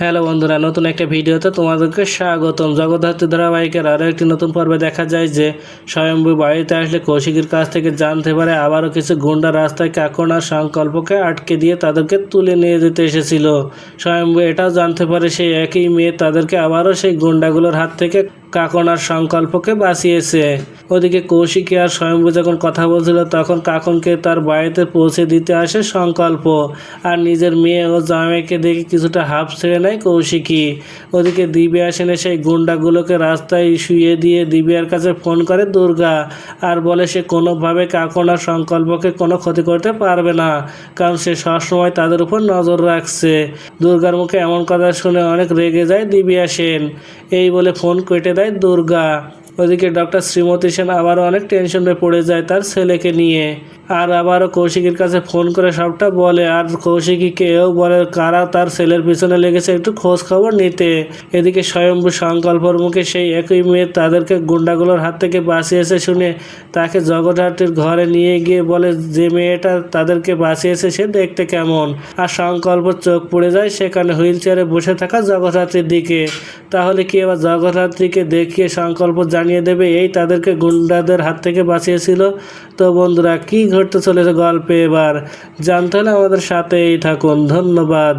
Hello বন্ধুরা, নতুন একটা ভিডিওতে তোমাদেরকে স্বাগতম। জগদ্ধাত্রী ধারাবাহিকের আরও একটি নতুন পর্বে দেখা যায় যে স্বয়ম্ভু বাড়িতে আসলে কৌশিকের কাছ থেকে জানতে পারে আবারও কিছু গুন্ডা রাস্তায় কাকন আর সংকল্পকে আটকে দিয়ে তাদেরকে তুলে নিয়ে যেতে এসেছিল। স্বয়ম্ভু এটাও জানতে পারে সেই একই মেয়ে তাদেরকে আবারও সেই গুন্ডাগুলোর হাত থেকে কাকন আর সংকল্পকে বাঁচিয়েছে। ওদিকে কৌশিকী আর স্বয়ম্ভু যখন কথা বলছিল তখন কাকনকে তার বাড়িতে পৌঁছে দিতে আসে সংকল্প, আর নিজের মেয়ে ও জামাইকে দেখে কিছুটা হাঁপ ছেড়ে নেয় কৌশিকী। ওদিকে দিব্যা সেনে সেই গুন্ডাগুলোকে রাস্তায় শুয়ে দিয়ে দিব্যার কাছে ফোন করে দুর্গা, আর বলে সে কোনোভাবে কাকন আর সংকল্পকে কোনো ক্ষতি করতে পারবে না, কারণ সে সবসময় তাদের উপর নজর রাখছে। দুর্গার মুখে এমন কথা শুনে অনেক রেগে যায় দিব্যা সেন। এই বলে ফোন কেটে দেয় দুর্গা। ওদিকে ডক্টর শ্রীমতী সেন আবারও অনেক টেনশনে পড়ে যায় তার ছেলেকে নিয়ে, আর আবারও কৌশিকীর কাছে ফোন করে সবটা বলে, আর কৌশিকীকেও বলে কারা তার ছেলের পিছনে লেগেছে একটু খোঁজ খবর নিতে। এদিকে স্বয়ম্ভু সংকল্পর মুখে সেই একই মেয়ে তাদেরকে গুন্ডাগুলোর হাত থেকে বাঁচিয়েছে শুনে তাকে জগদ্ধাত্রীর ঘরে নিয়ে গিয়ে বলে যে মেয়েটা তাদেরকে বাঁচিয়েছে সে দেখতে কেমন। আর সংকল্প চোখ পড়ে যায় সেখানে হুইল চেয়ারে বসে থাকা জগদ্ধাত্রীর দিকে। তাহলে কি এবার জগদ্ধাত্রীকে দেখিয়ে সংকল্প জানিয়ে দেবে এই তাদেরকে গুন্ডাদের হাত থেকে বাঁচিয়েছিল? তো বন্ধুরা, কি ঘটতে চলেছে গল্পে এবার জানতে হলে আমাদের সাথেই থাকুন। ধন্যবাদ।